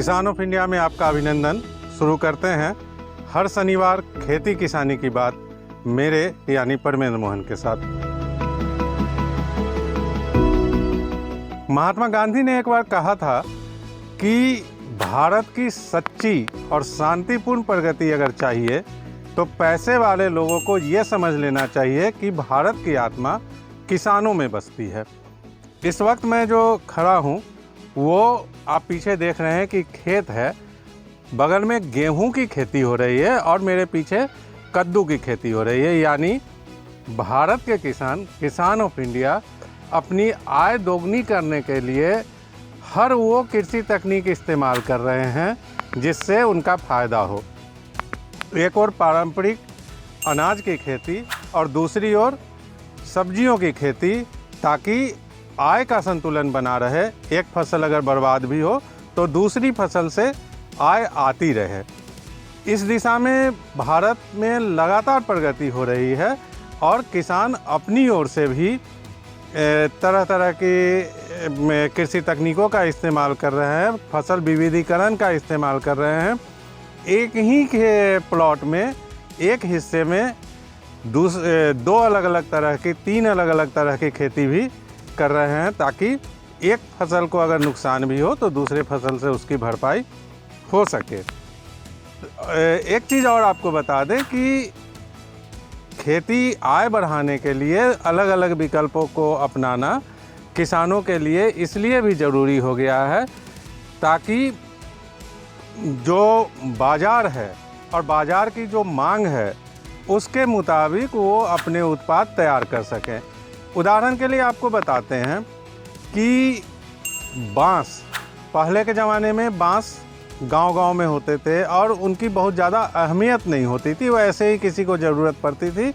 किसान of India में आपका अभिनंदन। शुरू करते हैं हर शनिवार खेती किसानी की बात मेरे यानी परमेंद्र मोहन के साथ। महात्मा गांधी ने एक बार कहा था कि भारत की सच्ची और शांतिपूर्ण प्रगति अगर चाहिए तो पैसे वाले लोगों को ये समझ लेना चाहिए कि भारत की आत्मा किसानों में बसती है। इस वक्त मैं जो खड़ा हूँ वो आप पीछे देख रहे हैं कि खेत है, बगल में गेहूं की खेती हो रही है और मेरे पीछे कद्दू की खेती हो रही है। यानी भारत के किसान ऑफ इंडिया अपनी आय दोगुनी करने के लिए हर वो कृषि तकनीक इस्तेमाल कर रहे हैं जिससे उनका फ़ायदा हो। एक और पारंपरिक अनाज की खेती और दूसरी ओर सब्जियों की खेती, ताकि आय का संतुलन बना रहे। एक फसल अगर बर्बाद भी हो तो दूसरी फसल से आय आती रहे। इस दिशा में भारत में लगातार प्रगति हो रही है और किसान अपनी ओर से भी तरह तरह की कृषि तकनीकों का इस्तेमाल कर रहे हैं, फसल विविधीकरण का इस्तेमाल कर रहे हैं। एक ही के प्लॉट में एक हिस्से में दो अलग अलग तरह की, तीन अलग अलग तरह की खेती भी कर रहे हैं, ताकि एक फसल को अगर नुकसान भी हो तो दूसरे फसल से उसकी भरपाई हो सके। एक चीज़ और आपको बता दें कि खेती आय बढ़ाने के लिए अलग अलग विकल्पों को अपनाना किसानों के लिए इसलिए भी ज़रूरी हो गया है ताकि जो बाज़ार है और बाज़ार की जो मांग है उसके मुताबिक वो अपने उत्पाद तैयार कर सकें। उदाहरण के लिए आपको बताते हैं कि बांस, पहले के ज़माने में बांस गांव-गांव में होते थे और उनकी बहुत ज़्यादा अहमियत नहीं होती थी, वो ऐसे ही किसी को ज़रूरत पड़ती थी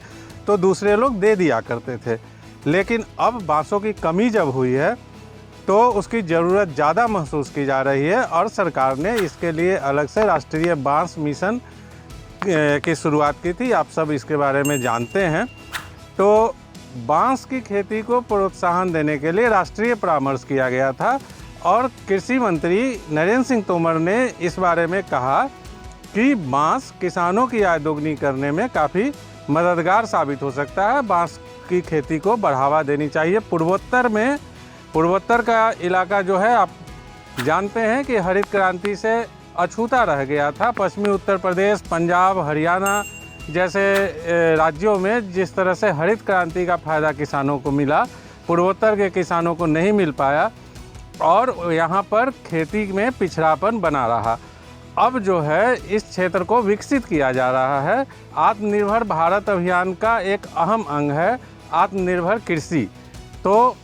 तो दूसरे लोग दे दिया करते थे। लेकिन अब बांसों की कमी जब हुई है तो उसकी ज़रूरत ज़्यादा महसूस की जा रही है और सरकार ने इसके लिए अलग से राष्ट्रीय बांस मिशन की शुरुआत की थी। आप सब इसके बारे में जानते हैं। तो बांस की खेती को प्रोत्साहन देने के लिए राष्ट्रीय परामर्श किया गया था और कृषि मंत्री नरेंद्र सिंह तोमर ने इस बारे में कहा कि बांस किसानों की आय दोगुनी करने में काफ़ी मददगार साबित हो सकता है। बांस की खेती को बढ़ावा देनी चाहिए। पूर्वोत्तर का इलाका जो है, आप जानते हैं कि हरित क्रांति से अछूता रह गया था। पश्चिमी उत्तर प्रदेश, पंजाब, हरियाणा जैसे राज्यों में जिस तरह से हरित क्रांति का फ़ायदा किसानों को मिला, पूर्वोत्तर के किसानों को नहीं मिल पाया और यहाँ पर खेती में पिछड़ापन बना रहा। अब जो है इस क्षेत्र को विकसित किया जा रहा है। आत्मनिर्भर भारत अभियान का एक अहम अंग है आत्मनिर्भर कृषि। तो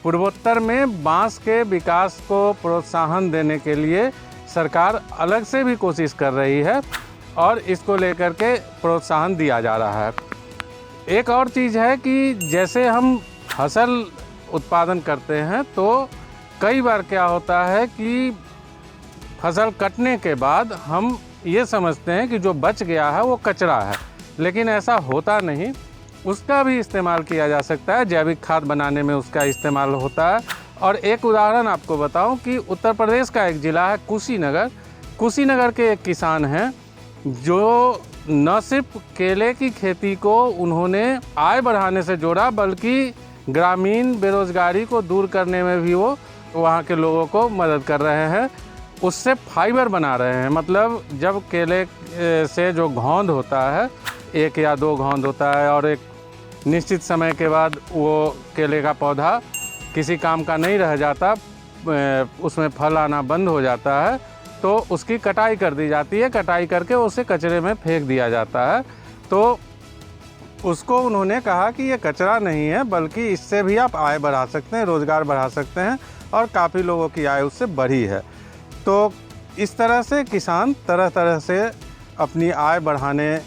पूर्वोत्तर में बांस के विकास को प्रोत्साहन देने के लिए सरकार अलग से भी कोशिश कर रही है और इसको लेकर के प्रोत्साहन दिया जा रहा है। एक और चीज़ है कि जैसे हम फसल उत्पादन करते हैं तो कई बार क्या होता है कि फसल कटने के बाद हम ये समझते हैं कि जो बच गया है वो कचरा है, लेकिन ऐसा होता नहीं। उसका भी इस्तेमाल किया जा सकता है, जैविक खाद बनाने में उसका इस्तेमाल होता है। और एक उदाहरण आपको बताऊं कि उत्तर प्रदेश का एक ज़िला है कुशीनगर के एक किसान हैं जो न सिर्फ केले की खेती को उन्होंने आय बढ़ाने से जोड़ा, बल्कि ग्रामीण बेरोजगारी को दूर करने में भी वो वहाँ के लोगों को मदद कर रहे हैं। उससे फाइबर बना रहे हैं। मतलब जब केले से जो घौंद होता है, एक या दो घौंद होता है और एक निश्चित समय के बाद वो केले का पौधा किसी काम का नहीं रह जाता, उसमें फल आना बंद हो जाता है, तो उसकी कटाई कर दी जाती है। कटाई करके उसे कचरे में फेंक दिया जाता है। तो उसको उन्होंने कहा कि ये कचरा नहीं है, बल्कि इससे भी आप आय बढ़ा सकते हैं, रोज़गार बढ़ा सकते हैं और काफ़ी लोगों की आय उससे बढ़ी है। तो इस तरह से किसान तरह तरह से अपनी आय बढ़ाने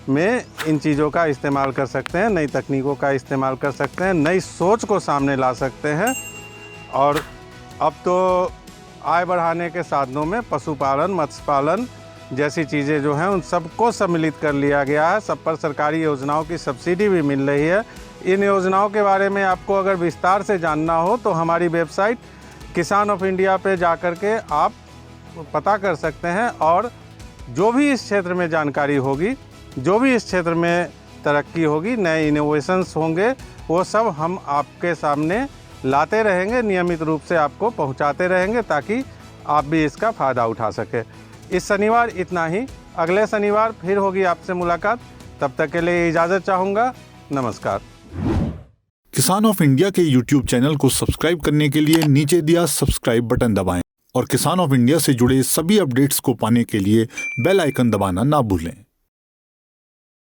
में इन चीज़ों का इस्तेमाल कर सकते हैं, नई तकनीकों का इस्तेमाल कर सकते हैं, नई सोच को सामने ला सकते हैं। और अब तो आय बढ़ाने के साधनों में पशुपालन, मत्स्य पालन जैसी चीज़ें जो हैं उन सबको सम्मिलित कर लिया गया है। सब पर सरकारी योजनाओं की सब्सिडी भी मिल रही है। इन योजनाओं के बारे में आपको अगर विस्तार से जानना हो तो हमारी वेबसाइट किसान ऑफ इंडिया पे जाकर के आप पता कर सकते हैं और जो भी इस क्षेत्र में जानकारी होगी, जो भी इस क्षेत्र में तरक्की होगी, नए इनोवेशंस होंगे, वो सब हम आपके सामने लाते रहेंगे, नियमित रूप से आपको पहुंचाते रहेंगे ताकि आप भी इसका फ़ायदा उठा सके। इस शनिवार इतना ही, अगले शनिवार फिर होगी आपसे मुलाकात। तब तक के लिए इजाज़त चाहूँगा। नमस्कार। किसान ऑफ इंडिया के YouTube चैनल को सब्सक्राइब करने के लिए नीचे दिया सब्सक्राइब बटन दबाएं और किसान ऑफ इंडिया से जुड़े सभी अपडेट्स को पाने के लिए बेल आइकन दबाना ना भूलें।